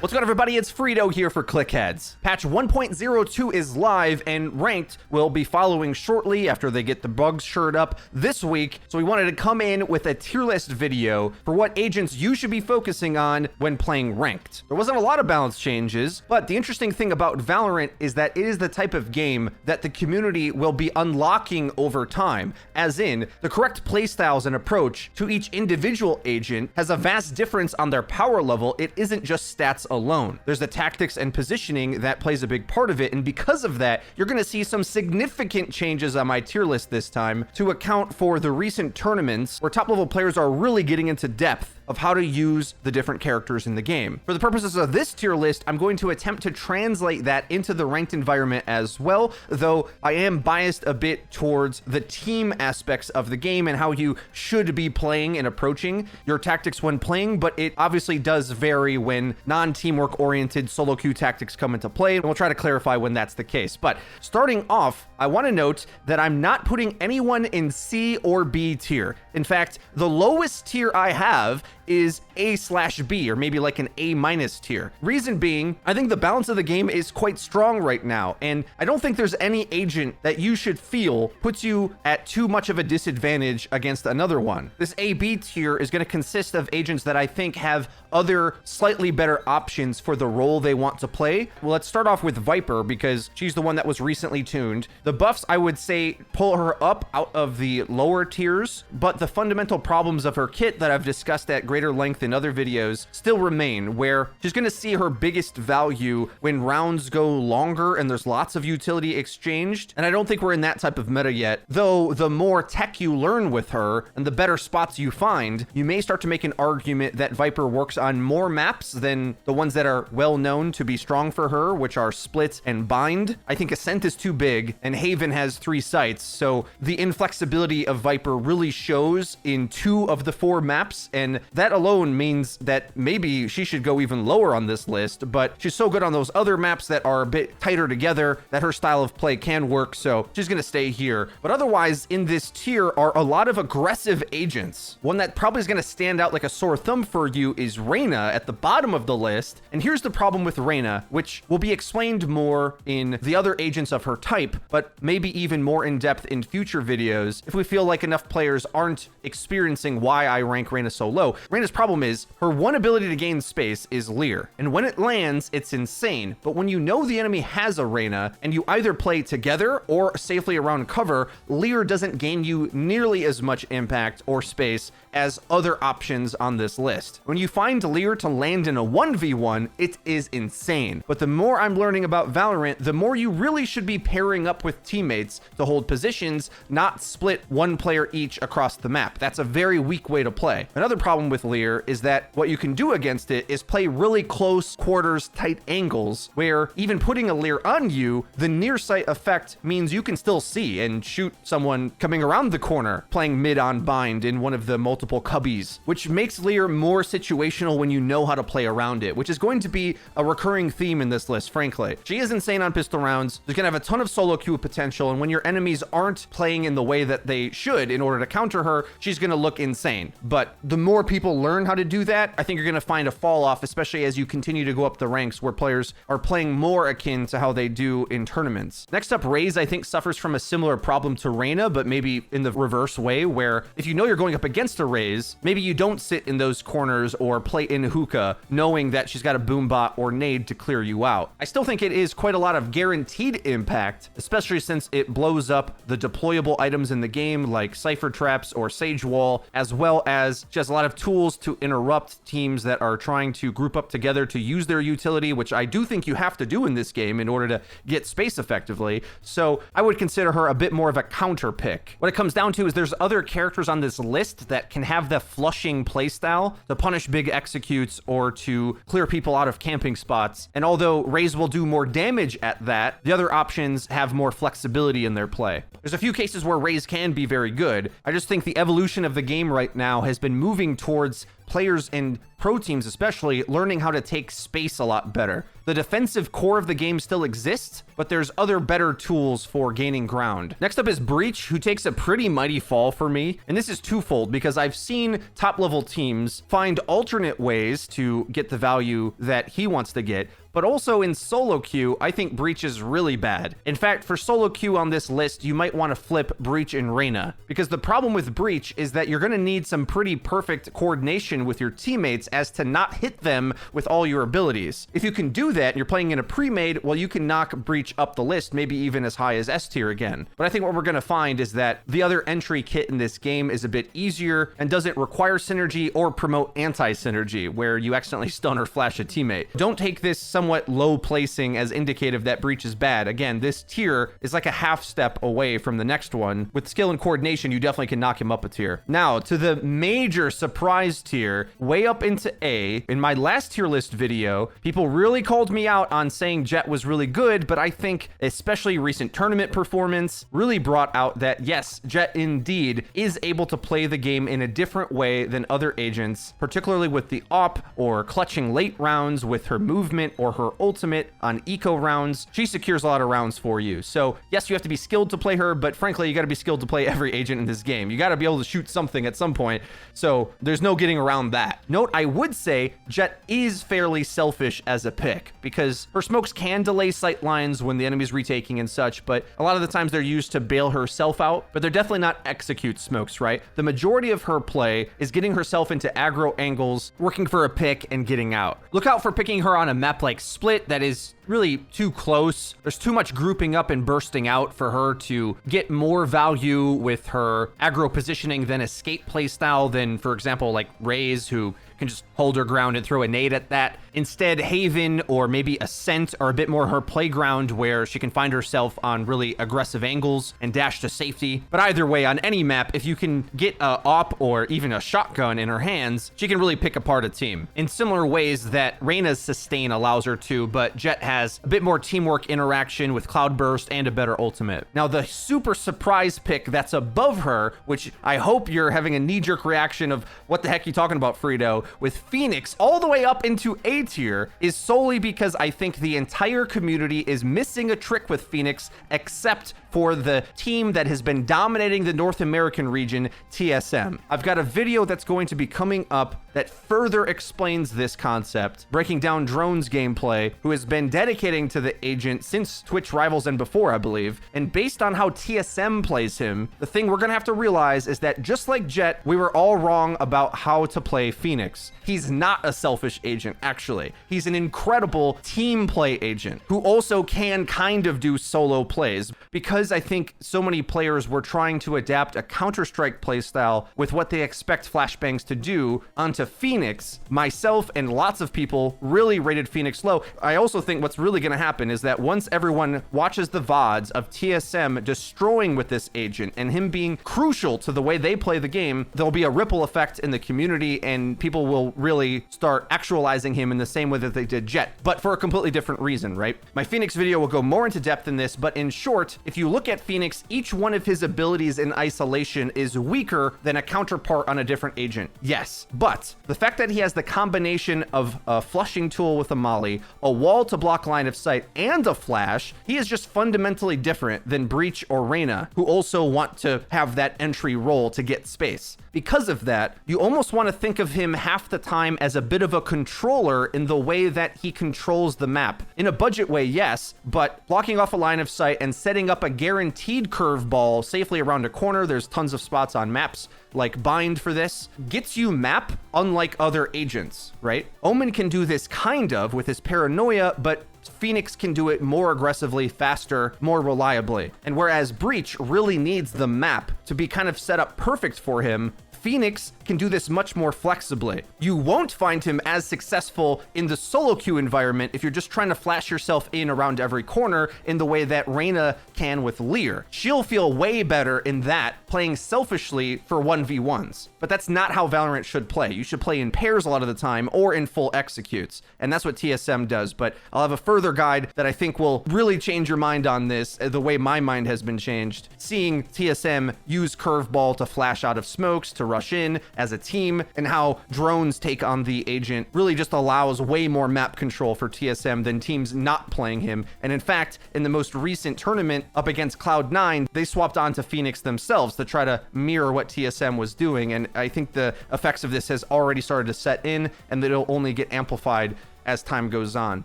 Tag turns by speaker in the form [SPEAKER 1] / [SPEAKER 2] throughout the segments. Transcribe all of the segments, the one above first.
[SPEAKER 1] What's going on, everybody? It's Frito here for Clickheads. Patch 1.02 is live, and Ranked will be following shortly after they get the bugs shored up this week. So we wanted to come in with a tier list video for what agents you should be focusing on when playing Ranked. There wasn't a lot of balance changes, but the interesting thing about Valorant is that it is the type of game that the community will be unlocking over time, as in the correct playstyles and approach to each individual agent has a vast difference on their power level. It isn't just stats alone. There's the tactics and positioning that plays a big part of it, and because of that, you're going to see some significant changes on my tier list this time to account for the recent tournaments where top level players are really getting into depth of how to use the different characters in the game. For the purposes of this tier list, I'm going to attempt to translate that into the ranked environment as well, though I am biased a bit towards the team aspects of the game and how you should be playing and approaching your tactics when playing, but it obviously does vary when non-teamwork oriented solo queue tactics come into play, and we'll try to clarify when that's the case. But starting off, I want to note that I'm not putting anyone in C or B tier. In fact, the lowest tier I have is A/B, or maybe like an A- tier. Reason being, I think the balance of the game is quite strong right now, and I don't think there's any agent that you should feel puts you at too much of a disadvantage against another one. This A/B tier is going to consist of agents that I think have other slightly better options for the role they want to play. Well, let's start off with Viper because she's the one that was recently tuned. The buffs, I would say, pull her up out of the lower tiers, but the fundamental problems of her kit that I've discussed at greater length in other videos still remain, where she's going to see her biggest value when rounds go longer and there's lots of utility exchanged, and I don't think we're in that type of meta yet, though the more tech you learn with her and the better spots you find, you may start to make an argument that Viper works on more maps than the ones that are well known to be strong for her, which are Split and Bind. I think Ascent is too big and Haven has 3 sites, so the inflexibility of Viper really shows in 2 of the 4 maps, and that alone means that maybe she should go even lower on this list, but she's so good on those other maps that are a bit tighter together that her style of play can work, so she's gonna stay here. But otherwise, in this tier are a lot of aggressive agents. One that probably is gonna stand out like a sore thumb for you is Reyna at the bottom of the list, and here's the problem with Reyna, which will be explained more in the other agents of her type, but maybe even more in depth in future videos if we feel like enough players aren't experiencing why I rank Reyna so low. Reyna's problem is her one ability to gain space is Leer, and when it lands, it's insane. But when you know the enemy has a Reyna and you either play together or safely around cover, Leer doesn't gain you nearly as much impact or space as other options on this list. When you find Leer to land in a 1v1, it is insane. But the more I'm learning about Valorant, the more you really should be pairing up with teammates to hold positions, not split one player each across the map. That's a very weak way to play. Another problem with Leer is that what you can do against it is play really close quarters, tight angles, where even putting a Leer on you, the near sight effect means you can still see and shoot someone coming around the corner playing mid on Bind in one of the multiple cubbies, which makes Leer more situational when you know how to play around it, which is going to be a recurring theme in this list, frankly. She is insane on pistol rounds. She's gonna have a ton of solo queue potential, and when your enemies aren't playing in the way that they should in order to counter her, she's gonna look insane. But the more people learn how to do that, I think you're gonna find a fall off, especially as you continue to go up the ranks where players are playing more akin to how they do in tournaments. Next up, Raze, I think, suffers from a similar problem to Reyna, but maybe in the reverse way, where if you know you're going up against a Raze, maybe you don't sit in those corners or play in hookah knowing that she's got a boombot or nade to clear you out. I still think it is quite a lot of guaranteed impact, especially since it blows up the deployable items in the game like Cypher Traps or Sage Wall, as well as she has a lot of tools to interrupt teams that are trying to group up together to use their utility, which I do think you have to do in this game in order to get space effectively. So I would consider her a bit more of a counter pick. What it comes down to is there's other characters on this list that can have the flushing playstyle to punish big executes or to clear people out of camping spots. And although Raze will do more damage at that, the other options have more flexibility in their play. There's a few cases where Raze can be very good. I just think the evolution of the game right now has been moving towards players and pro teams especially learning how to take space a lot better. The defensive core of the game still exists, but there's other better tools for gaining ground. Next up is Breach, who takes a pretty mighty fall for me. And this is twofold because I've seen top level teams find alternate ways to get the value that he wants to get. But also in solo queue, I think Breach is really bad. In fact, for solo queue on this list, you might want to flip Breach and Reyna, because the problem with Breach is that you're going to need some pretty perfect coordination with your teammates as to not hit them with all your abilities. If you can do that, you're playing in a pre-made, well, you can knock Breach up the list, maybe even as high as S tier again. But I think what we're going to find is that the other entry kit in this game is a bit easier and doesn't require synergy or promote anti-synergy, where you accidentally stun or flash a teammate. Don't take this somewhat low placing as indicative that Breach is bad. Again, this tier is like a half step away from the next one. With skill and coordination, you definitely can knock him up a tier. Now, to the major surprise tier, way up into A. In my last tier list video, people really called me out on saying Jett was really good, but I think especially recent tournament performance really brought out that yes, Jett indeed is able to play the game in a different way than other agents, particularly with the AWP or clutching late rounds with her movement or her ultimate on eco rounds. She secures a lot of rounds for you. So yes, you have to be skilled to play her, but frankly, you got to be skilled to play every agent in this game. You got to be able to shoot something at some point. So there's no getting around that. Note, I would say Jett is fairly selfish as a pick because her smokes can delay sight lines when the enemy's retaking and such, but a lot of the times they're used to bail herself out, but they're definitely not execute smokes, right? The majority of her play is getting herself into aggro angles, working for a pick, and getting out. Look out for picking her on a map like Split that is really too close. There's too much grouping up and bursting out for her to get more value with her aggro positioning than escape playstyle than, for example, like Raze, who can just hold her ground and throw a nade at that. Instead, Haven or maybe Ascent are a bit more her playground where she can find herself on really aggressive angles and dash to safety. But either way, on any map, if you can get a AWP or even a shotgun in her hands, she can really pick apart a team in similar ways that Reyna's sustain allows her to, but Jett has a bit more teamwork interaction with Cloudburst and a better ultimate. Now, the super surprise pick that's above her, which I hope you're having a knee-jerk reaction of what the heck you talking about, Frito, with Phoenix all the way up into A tier, is solely because I think the entire community is missing a trick with Phoenix, except for the team that has been dominating the North American region, TSM. I've got a video that's going to be coming up that further explains this concept, breaking down Drone's gameplay, who has been dedicating to the agent since Twitch Rivals and before, I believe. And based on how TSM plays him, the thing we're gonna have to realize is that just like Jett, we were all wrong about how to play Phoenix. He's not a selfish agent, actually. He's an incredible team play agent who also can kind of do solo plays. Because I think so many players were trying to adapt a Counter-Strike playstyle with what they expect flashbangs to do onto Phoenix, myself and lots of people really rated Phoenix low. I also think what's really going to happen is that once everyone watches the VODs of TSM destroying with this agent and him being crucial to the way they play the game, there'll be a ripple effect in the community and people will really start actualizing him in the same way that they did Jett, but for a completely different reason, right? My Phoenix video will go more into depth in this, but in short, if you look at Phoenix, each one of his abilities in isolation is weaker than a counterpart on a different agent. Yes, but the fact that he has the combination of a flushing tool with a molly, a wall to block line of sight, and a flash, he is just fundamentally different than Breach or Reyna, who also want to have that entry role to get space. Because of that, you almost want to think of him half the time as a bit of a controller in the way that he controls the map. In a budget way, yes, but blocking off a line of sight and setting up a guaranteed curveball safely around a corner, there's tons of spots on maps like Bind for this, gets you map unlike other agents, right? Omen can do this kind of with his paranoia, but Phoenix can do it more aggressively, faster, more reliably. And whereas Breach really needs the map to be kind of set up perfect for him, Phoenix can do this much more flexibly. You won't find him as successful in the solo queue environment if you're just trying to flash yourself in around every corner in the way that Reyna can with Lear. She'll feel way better in that, playing selfishly for 1v1s. But that's not how Valorant should play. You should play in pairs a lot of the time or in full executes. And that's what TSM does. But I'll have a further guide that I think will really change your mind on this, the way my mind has been changed. Seeing TSM use curveball to flash out of smokes, to rush in as a team, and how drones take on the agent really just allows way more map control for TSM than teams not playing him. And in fact, in the most recent tournament up against Cloud9, they swapped onto Phoenix themselves to try to mirror what TSM was doing. And I think the effects of this has already started to set in, and that it'll only get amplified as time goes on.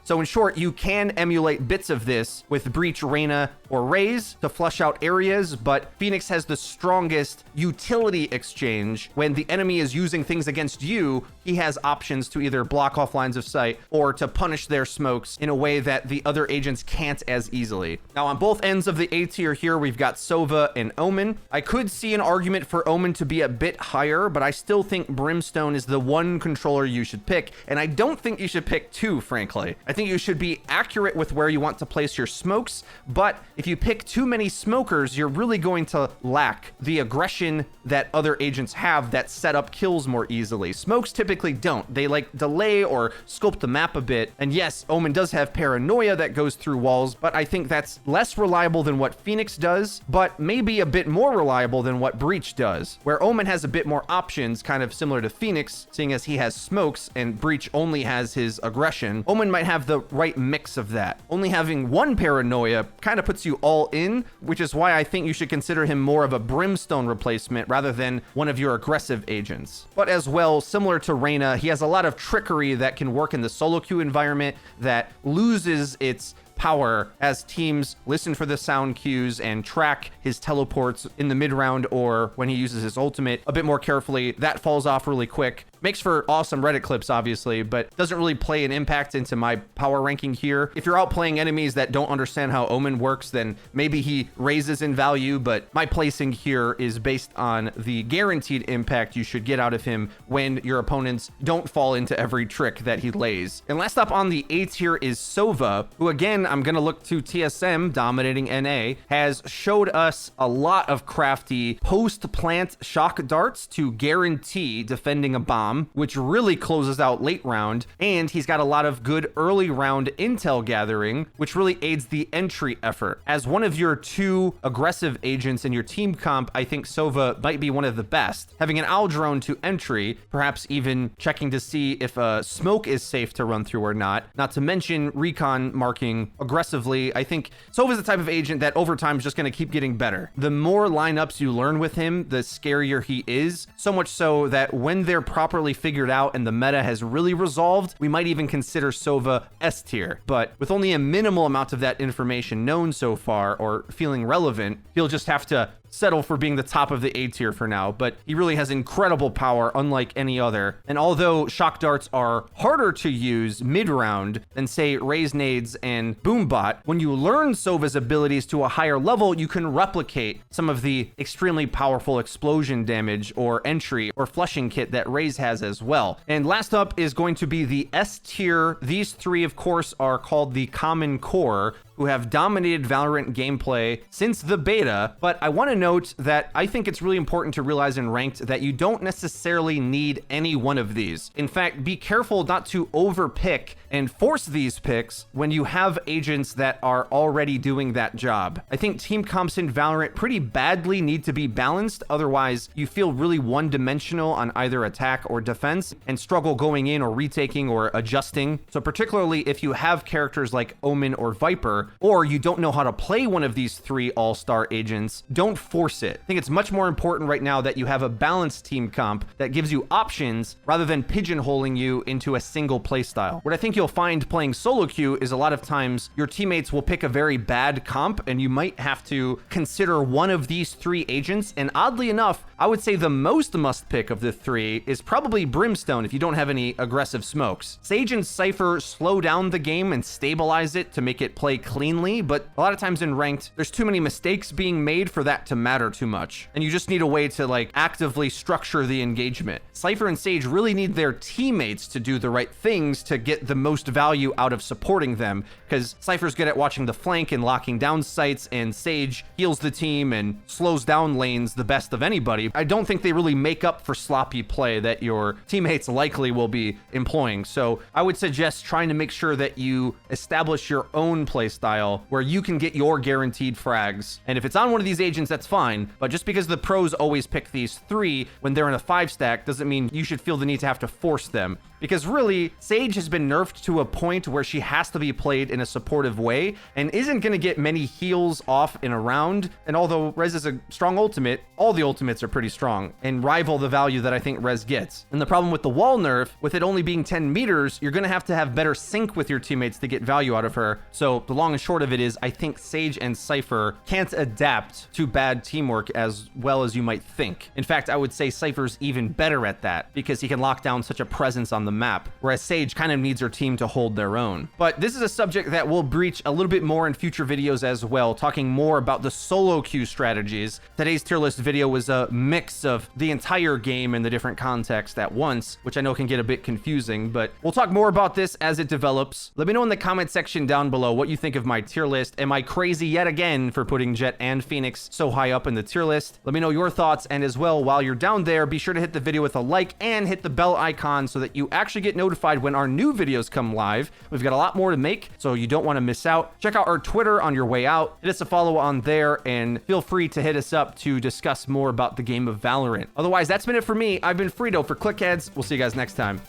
[SPEAKER 1] So in short, you can emulate bits of this with Breach, Reyna, or Raze to flush out areas, but Phoenix has the strongest utility exchange. When the enemy is using things against you, he has options to either block off lines of sight or to punish their smokes in a way that the other agents can't as easily. Now, on both ends of the A tier here, we've got Sova and Omen. I could see an argument for Omen to be a bit higher, but I still think Brimstone is the one controller you should pick, and I don't think you should pick two, frankly. I think you should be accurate with where you want to place your smokes, but if you pick too many smokers, you're really going to lack the aggression that other agents have that set up kills more easily. Smokes typically don't. They like delay or sculpt the map a bit. And yes, Omen does have paranoia that goes through walls, but I think that's less reliable than what Phoenix does, but maybe a bit more reliable than what Breach does, where Omen has a bit more options, kind of similar to Phoenix, seeing as he has smokes and Breach only has his aggression. Omen might have the right mix of that. Only having one paranoia kind of puts you all in, which is why I think you should consider him more of a Brimstone replacement rather than one of your aggressive agents. But as well, similar to Reyna, he has a lot of trickery that can work in the solo queue environment that loses its power as teams listen for the sound cues and track his teleports in the mid round or when he uses his ultimate a bit more carefully. That falls off really quick. Makes for awesome Reddit clips, obviously, but doesn't really play an impact into my power ranking here. If you're outplaying enemies that don't understand how Omen works, then maybe he raises in value, but my placing here is based on the guaranteed impact you should get out of him when your opponents don't fall into every trick that he lays. And last up on the A tier is Sova, who again, I'm going to look to TSM, dominating NA, has showed us a lot of crafty post-plant shock darts to guarantee defending a bomb, which really closes out late round, and he's got a lot of good early round intel gathering, which really aids the entry effort. As one of your two aggressive agents in your team comp, I think Sova might be one of the best. Having an owl drone to entry, perhaps even checking to see if a smoke is safe to run through or not to mention recon marking aggressively. I think Sova's the type of agent that over time is just going to keep getting better. The more lineups you learn with him, the scarier he is, so much so that when they're properly figured out and the meta has really resolved, we might even consider Sova S tier. But with only a minimal amount of that information known so far or feeling relevant, he'll just have to settle for being the top of the A tier for now, but he really has incredible power unlike any other. And although shock darts are harder to use mid-round than say Raze nades and Boombot, when you learn Sova's abilities to a higher level, you can replicate some of the extremely powerful explosion damage or entry or flushing kit that Raze has as well. And last up is going to be the S tier. These three, of course, are called the Common Core, who have dominated Valorant gameplay since the beta, but I want to note that I think it's really important to realize in ranked that you don't necessarily need any one of these. In fact, be careful not to overpick and force these picks when you have agents that are already doing that job. I think team comps in Valorant pretty badly need to be balanced, otherwise you feel really one-dimensional on either attack or defense and struggle going in or retaking or adjusting. So particularly if you have characters like Omen or Viper, or you don't know how to play one of these three all-star agents, don't force it. I think it's much more important right now that you have a balanced team comp that gives you options rather than pigeonholing you into a single playstyle. What I think you'll find playing solo queue is a lot of times your teammates will pick a very bad comp and you might have to consider one of these three agents, and oddly enough, I would say the most must pick of the three is probably Brimstone if you don't have any aggressive smokes. Sage and Cypher slow down the game and stabilize it to make it play clean cleanly, but a lot of times in ranked, there's too many mistakes being made for that to matter too much. And you just need a way to like actively structure the engagement. Cypher and Sage really need their teammates to do the right things to get the most value out of supporting them, because Cypher's good at watching the flank and locking down sites, and Sage heals the team and slows down lanes the best of anybody. I don't think they really make up for sloppy play that your teammates likely will be employing. So I would suggest trying to make sure that you establish your own play style where you can get your guaranteed frags. And if it's on one of these agents, that's fine. But just because the pros always pick these 3 when they're in a 5 stack doesn't mean you should feel the need to have to force them. Because really, Sage has been nerfed to a point where she has to be played in a supportive way and isn't going to get many heals off in a round. And although Rez is a strong ultimate, all the ultimates are pretty strong and rival the value that I think Rez gets. And the problem with the wall nerf, with it only being 10 meters, you're going to have better sync with your teammates to get value out of her. So the long and short of it is, I think Sage and Cypher can't adapt to bad teamwork as well as you might think. In fact, I would say Cypher's even better at that because he can lock down such a presence on the map, whereas Sage kind of needs her team to hold their own. But this is a subject that we'll breach a little bit more in future videos as well, talking more about the solo queue strategies. Today's tier list video was a mix of the entire game and the different contexts at once, which I know can get a bit confusing, but we'll talk more about this as it develops. Let me know in the comment section down below what you think of my tier list. Am I crazy yet again for putting Jett and Phoenix so high up in the tier list? Let me know your thoughts, and as well, while you're down there, be sure to hit the video with a like and hit the bell icon so that you actually get notified when our new videos come live. We've got a lot more to make, so you don't want to miss out. Check out our Twitter on your way out. Hit us a follow on there, and feel free to hit us up to discuss more about the game of Valorant. Otherwise, that's been it for me. I've been Frito for Clickheads. We'll see you guys next time.